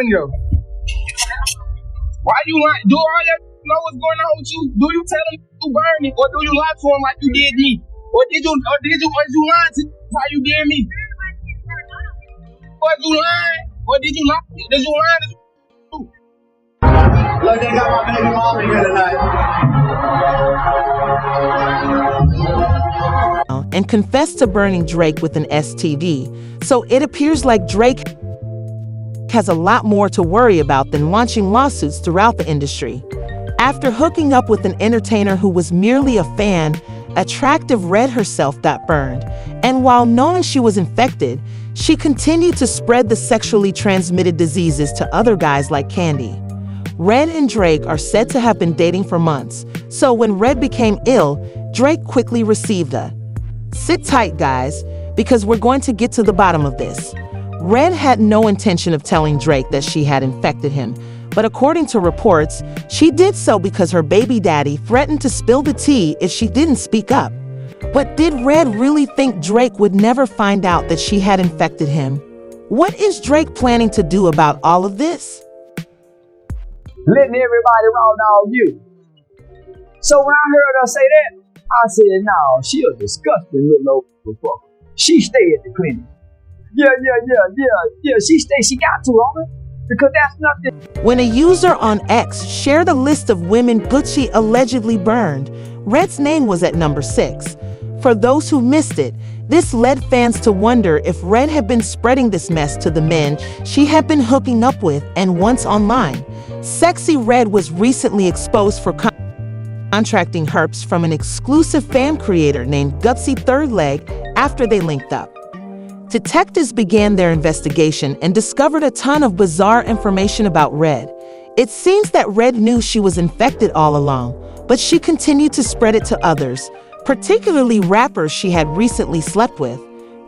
you. Why you lie? Do all that know what's going on with you? Do you tell him you burn it, or do you lie to him like you did me? Or did you lie to how you did me? Was you lying? Or did you lie? Did you lie to you? Look, they got my baby mama here tonight. And confessed to burning Drake with an STD. So it appears like Drake has a lot more to worry about than launching lawsuits throughout the industry. After hooking up with an entertainer who was merely a fan, attractive Red herself got burned. And while knowing she was infected, she continued to spread the sexually transmitted diseases to other guys like Candy. Red and Drake are said to have been dating for months, so when Red became ill, Drake quickly received a "sit tight, guys, because we're going to get to the bottom of this." Red had no intention of telling Drake that she had infected him, but according to reports, she did so because her baby daddy threatened to spill the tea if she didn't speak up. But did Red really think Drake would never find out that she had infected him? What is Drake planning to do about all of this? Letting everybody round on you. So when I heard her say that, I said, no, she a disgusting little old fucker. She stay at the clinic. Yeah, she stay, she got to, homie. Because that's nothing. When a user on X shared a list of women Gucci allegedly burned, Red's name was at number 6. For those who missed it, this led fans to wonder if Red had been spreading this mess to the men she had been hooking up with and once online. Sexy Red was recently exposed for contracting herpes from an exclusive fan creator named Gutsy Third Leg after they linked up. Detectives began their investigation and discovered a ton of bizarre information about Red. It seems that Red knew she was infected all along, but she continued to spread it to others, particularly rappers she had recently slept with.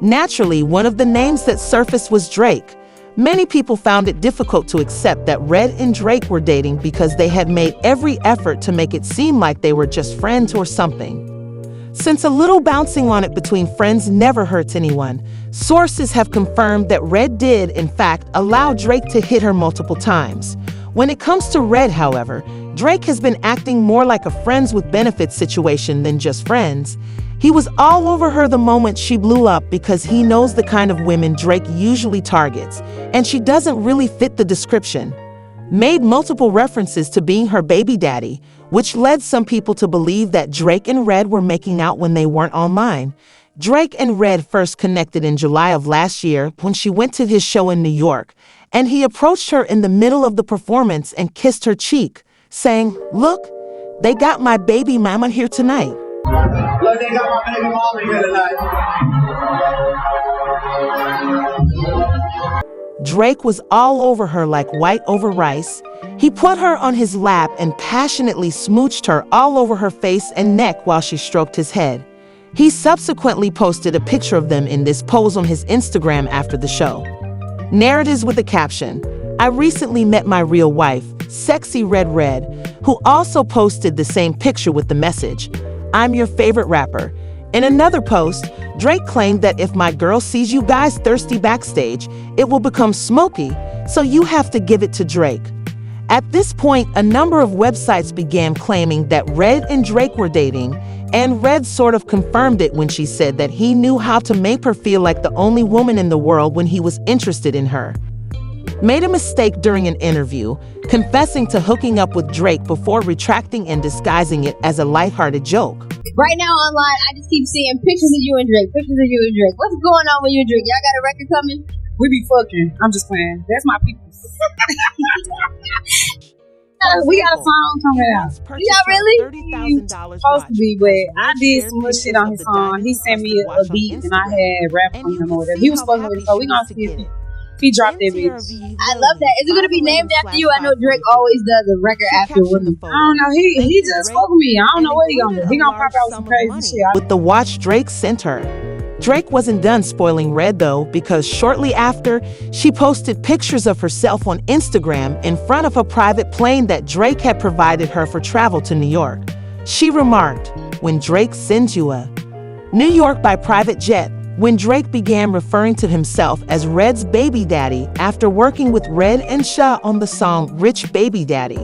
Naturally, one of the names that surfaced was Drake. Many people found it difficult to accept that Red and Drake were dating because they had made every effort to make it seem like they were just friends or something. Since a little bouncing on it between friends never hurts anyone, sources have confirmed that Red did, in fact, allow Drake to hit her multiple times. When it comes to Red, however, Drake has been acting more like a friends with benefits situation than just friends. He was all over her the moment she blew up because he knows the kind of women Drake usually targets, and she doesn't really fit the description. Made multiple references to being her baby daddy, which led some people to believe that Drake and Red were making out when they weren't online. Drake and Red first connected in July of last year when she went to his show in New York, and he approached her in the middle of the performance and kissed her cheek, saying, "Look, they got my baby mama here tonight." Look, they got my baby mama here tonight. Drake was all over her like white over rice. He put her on his lap and passionately smooched her all over her face and neck while she stroked his head. He subsequently posted a picture of them in this pose on his Instagram after the show. Narratives with a caption, "I recently met my real wife, Sexy Red Red," who also posted the same picture with the message, "I'm your favorite rapper." In another post, Drake claimed that if my girl sees you guys thirsty backstage, it will become smoky, so you have to give it to Drake. At this point, a number of websites began claiming that Red and Drake were dating, and Red sort of confirmed it when she said that he knew how to make her feel like the only woman in the world when he was interested in her. Made a mistake during an interview, confessing to hooking up with Drake before retracting and disguising it as a lighthearted joke. Right now online, I just keep seeing pictures of you and Drake, pictures of you and Drake. What's going on with you and Drake? Y'all got a record coming? We be fucking. I'm just playing. That's my people. We got a song coming out. Y'all really? He's supposed to be, but I did some little shit on his song. He sent me a beat and I had rap on him or whatever. He was supposed to, so we gonna see if he dropped that bitch. I love that. Is it gonna be named after you? I know Drake always does a record after women. I don't know. He just spoke to me. I don't know what he gonna do. He gonna pop out with some crazy shit. With the watch Drake sent her. Drake wasn't done spoiling Red though, because shortly after, she posted pictures of herself on Instagram in front of a private plane that Drake had provided her for travel to New York. She remarked, "When Drake sends you a New York by private jet, when Drake began referring to himself as Red's baby daddy after working with Red and Sha on the song Rich Baby Daddy.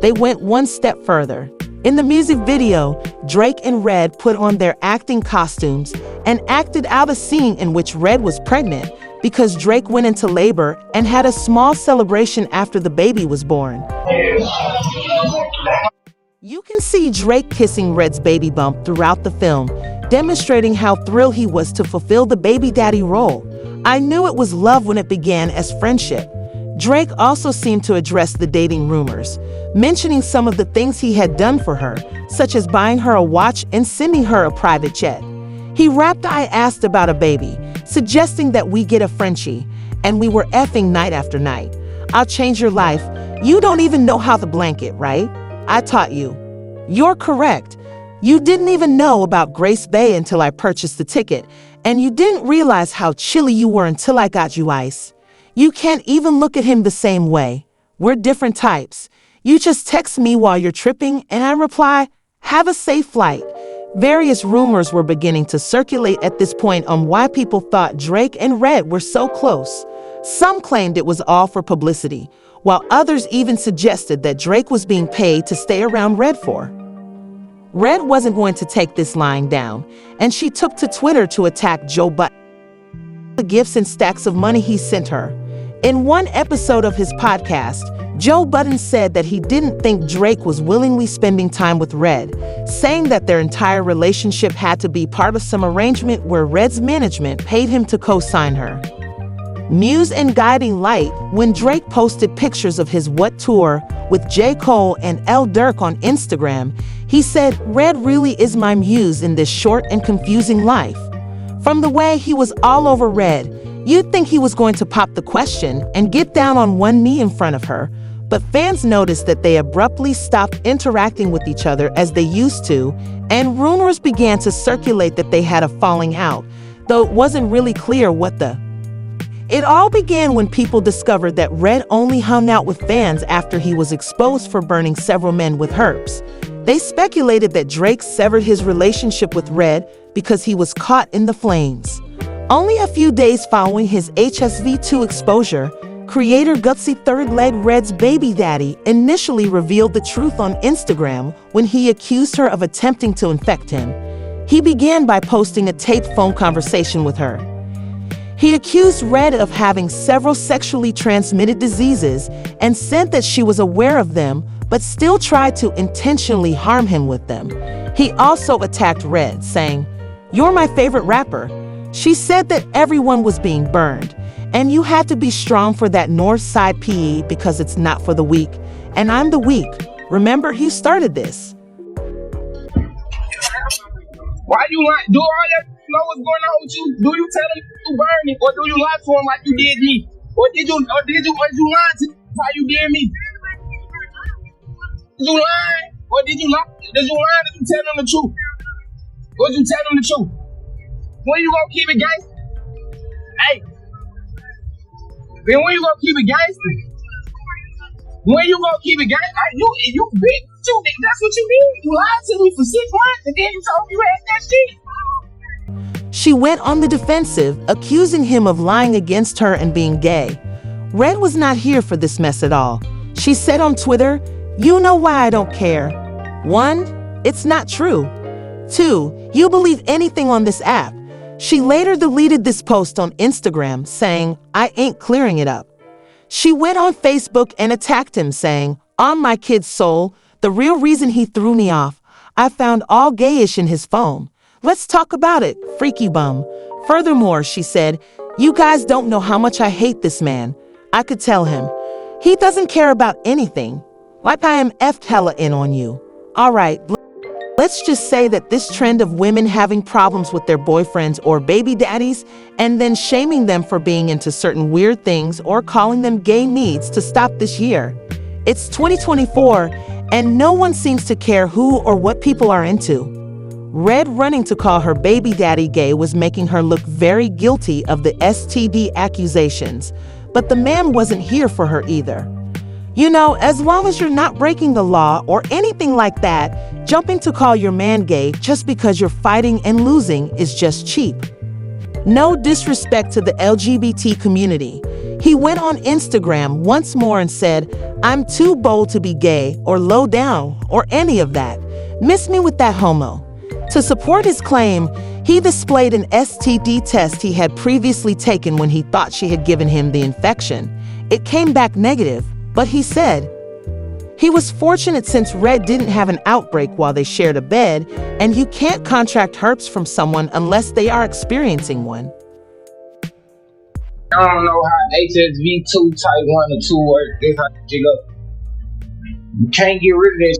They went one step further. In the music video, Drake and Red put on their acting costumes and acted out a scene in which Red was pregnant because Drake went into labor and had a small celebration after the baby was born. You can see Drake kissing Red's baby bump throughout the film, demonstrating how thrilled he was to fulfill the baby daddy role. I knew it was love when it began as friendship. Drake also seemed to address the dating rumors, mentioning some of the things he had done for her, such as buying her a watch and sending her a private jet. He rapped "I asked about a baby," suggesting that we get a Frenchie, and we were effing night after night. I'll change your life. You don't even know how to blanket, right? I taught you. You're correct. You didn't even know about Grace Bay until I purchased the ticket, and you didn't realize how chilly you were until I got you ice. You can't even look at him the same way. We're different types. You just text me while you're tripping, and I reply, "Have a safe flight." Various rumors were beginning to circulate at this point on why people thought Drake and Red were so close. Some claimed it was all for publicity, while others even suggested that Drake was being paid to stay around Red for. Red wasn't going to take this lying down, and she took to Twitter to attack Joe Budden for the gifts and stacks of money he sent her. In one episode of his podcast, Joe Budden said that he didn't think Drake was willingly spending time with Red, saying that their entire relationship had to be part of some arrangement where Red's management paid him to co-sign her. Muse and Guiding Light, when Drake posted pictures of his What tour with J. Cole and L. Durk on Instagram, he said, "Red really is my muse in this short and confusing life." From the way he was all over Red, you'd think he was going to pop the question and get down on one knee in front of her, but fans noticed that they abruptly stopped interacting with each other as they used to, and rumors began to circulate that they had a falling out, though it wasn't really clear what the. It all began when people discovered that Red only hung out with fans after he was exposed for burning several men with herpes. They speculated that Drake severed his relationship with Red because he was caught in the flames. Only a few days following his HSV-2 exposure, creator Gutsy Third Leg Red's baby daddy initially revealed the truth on Instagram when he accused her of attempting to infect him. He began by posting a taped phone conversation with her. He accused Red of having several sexually transmitted diseases and said that she was aware of them but still tried to intentionally harm him with them. He also attacked Red, saying, "You're my favorite rapper." She said that everyone was being burned, and you had to be strong for that North Side PE because it's not for the weak, and I'm the weak. Remember, he started this. Why you lie? Do all that know what's going on with you? Do you tell him to burn it, or do you lie to him like you did me? Or did you lie to him how you did me? Did you lie? Or did you lie? Did you lie? Did you tell them the truth? Or did you tell them the truth? When you gonna keep it gangster? Hey. Then when you gonna keep it gangster? When you gonna keep it gangster? You big too. That's what you did. You lied to me for 6 months and then you told me you had that shit. She went on the defensive, accusing him of lying against her and being gay. Red was not here for this mess at all. She said on Twitter, "You know why I don't care. 1, it's not true. 2, you believe anything on this app." She later deleted this post on Instagram, saying, "I ain't clearing it up." She went on Facebook and attacked him, saying, "On my kid's soul, the real reason he threw me off, I found all gayish in his phone. Let's talk about it, freaky bum." Furthermore, she said, "You guys don't know how much I hate this man. I could tell him. He doesn't care about anything. Like I am effed hella in on you. All right, let's just say that this trend of women having problems with their boyfriends or baby daddies and then shaming them for being into certain weird things or calling them gay needs to stop this year. It's 2024 and no one seems to care who or what people are into. Red running to call her baby daddy gay was making her look very guilty of the STD accusations, but the man wasn't here for her either. You know, as long as you're not breaking the law or anything like that, jumping to call your man gay just because you're fighting and losing is just cheap. No disrespect to the LGBT community. He went on Instagram once more and said, "I'm too bold to be gay or low down or any of that. Miss me with that homo." To support his claim, he displayed an STD test he had previously taken when he thought she had given him the infection. It came back negative, but he said he was fortunate since Red didn't have an outbreak while they shared a bed, and you can't contract herpes from someone unless they are experiencing one. I don't know how HSV2 type 1 or 2 work. This how you up. You can't get rid of this.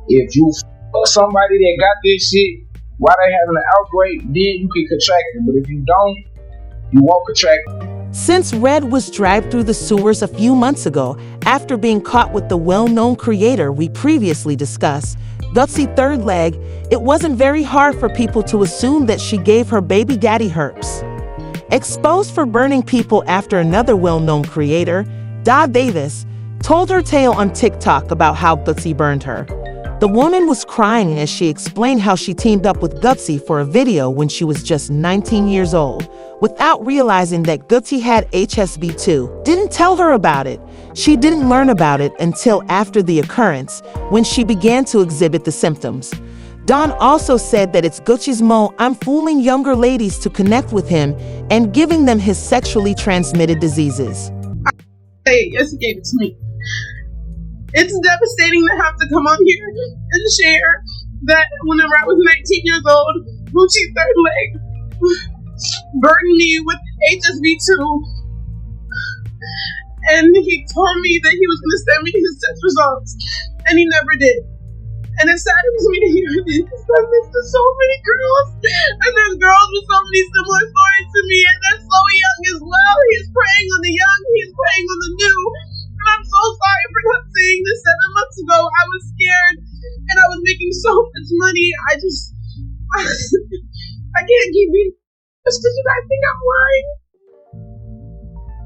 If you fuck somebody that got this shit while they having an outbreak, then you can contract it. But if you don't, you won't contract it. Since Red was dragged through the sewers a few months ago after being caught with the well-known creator we previously discussed, Gutsy Third Leg, it wasn't very hard for people to assume that she gave her baby daddy herpes. Exposed for burning people after another well-known creator, Da Davis, told her tale on TikTok about how Gutsy burned her. The woman was crying as she explained how she teamed up with Gutsy for a video when she was just 19 years old, without realizing that Gutsy had HSV2. Didn't tell her about it. She didn't learn about it until after the occurrence, when she began to exhibit the symptoms. Don also said that it's Gucci's mo I'm fooling younger ladies to connect with him and giving them his sexually transmitted diseases. Hey, yes, he gave it to me. It's devastating to have to come on here and share that whenever I was 19 years old, Gucci Third Leg burdened me with HSV2, and he told me that he was going to send me his test results, and he never did. And it saddens me to hear this because I've listened to so many girls, and there's girls with so many similar stories to me, and they're so young as well. He's preying on the young, he's preying on the new. And I'm so sorry for not saying this 7 months ago. I was scared, and I was making so much money. I can't keep being just because you guys think I'm lying.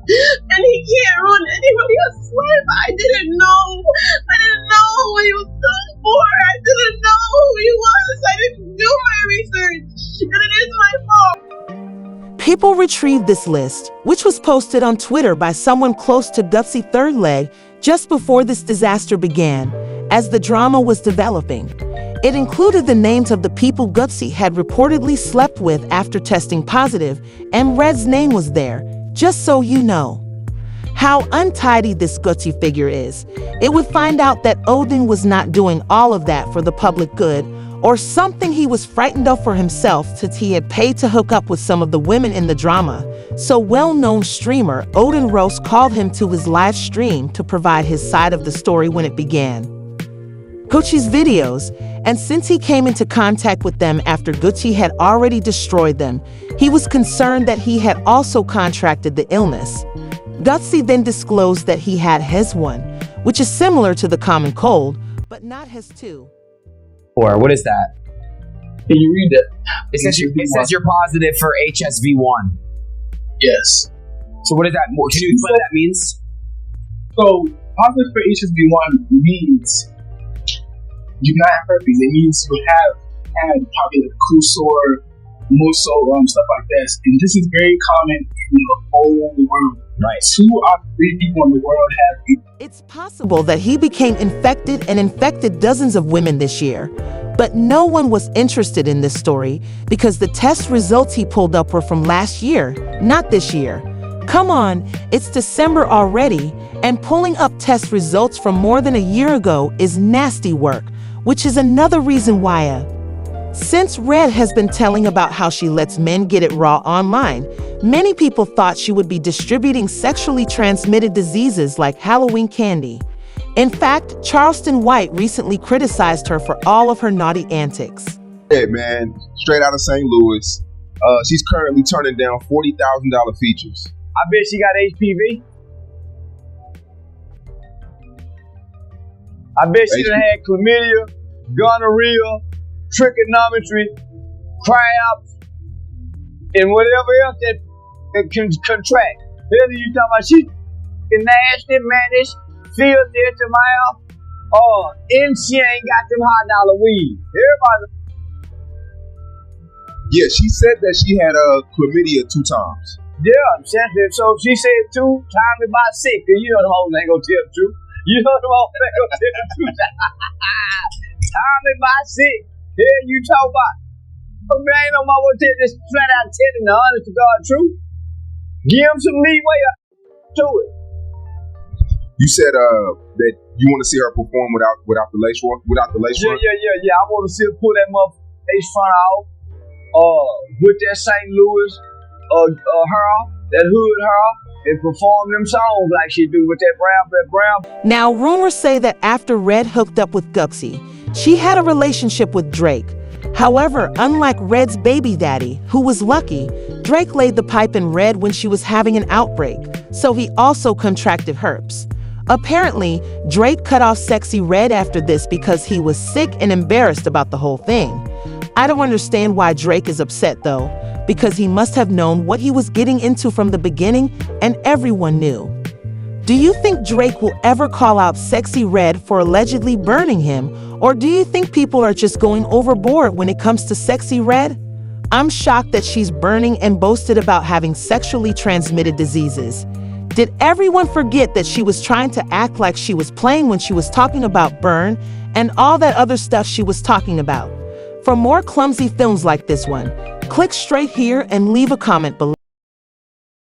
And he can't ruin anybody else's life. I didn't know what he was going for. I didn't know who he was. I didn't do my research. And it is my fault. People retrieved this list, which was posted on Twitter by someone close to Gutsy Third Leg just before this disaster began, as the drama was developing. It included the names of the people Gutsy had reportedly slept with after testing positive, and Red's name was there, just so you know. How untidy this Gutsy figure is. It would find out that Odin was not doing all of that for the public good, or something he was frightened of for himself since he had paid to hook up with some of the women in the drama. So well-known streamer Odin Roast called him to his live stream to provide his side of the story when it began. Gucci's videos, and since he came into contact with them after Gucci had already destroyed them, he was concerned that he had also contracted the illness. Gutsy then disclosed that he had Hes 1, which is similar to the common cold, but not Hes 2. Or what is that? Can you read that? It says you're positive for HSV1. Yes. So what is that? Can you explain what that means? So, positive for HSV1 means you not have herpes. It means you have had probably like crude sore, muscle, stuff like that. And this is very common in the whole world. Right. 2 out of 3 people in the world have it. It's possible that he became infected and infected dozens of women this year. But no one was interested in this story because the test results he pulled up were from last year, not this year. Come on, it's December already, and pulling up test results from more than a year ago is nasty work, which is another reason why since Red has been telling about how she lets men get it raw online, many people thought she would be distributing sexually transmitted diseases like Halloween candy. In fact, Charleston White recently criticized her for all of her naughty antics. Hey man, straight out of St. Louis. She's currently turning down $40,000 features. I bet she got HPV. I bet she done had chlamydia, gonorrhea, trigonometry, cramps, and whatever else that can contract. Then you talking about she nasty, mannish, filthy at your mouth. And she ain't got them high dollar weed. Yeah, she said that she had chlamydia 2 times. Yeah, so she said 2 times about 6. And you know the hoes ain't gonna tell the truth. You know the hoes ain't gonna tell the truth. Time about 6. Yeah, you talk about. I ain't no more gonna tell this flat out telling the honest to God truth. Give him some leeway to it. You said that you want to see her perform without the lace front. Yeah. I want to see her pull that motherfucking lace front off. With that St. Louis hair, that hood hair, and perform them songs like she do with that brown. Now, rumors say that after Red hooked up with Gutsy, she had a relationship with Drake. However, unlike Red's baby daddy, who was lucky, Drake laid the pipe in Red when she was having an outbreak, so he also contracted herpes. Apparently, Drake cut off Sexy Red after this because he was sick and embarrassed about the whole thing. I don't understand why Drake is upset though, because he must have known what he was getting into from the beginning, and everyone knew. Do you think Drake will ever call out Sexy Red for allegedly burning him, or do you think people are just going overboard when it comes to Sexy Red? I'm shocked that she's burning and boasted about having sexually transmitted diseases. Did everyone forget that she was trying to act like she was playing when she was talking about burn and all that other stuff she was talking about? For more clumsy films like this one, click straight here and leave a comment below.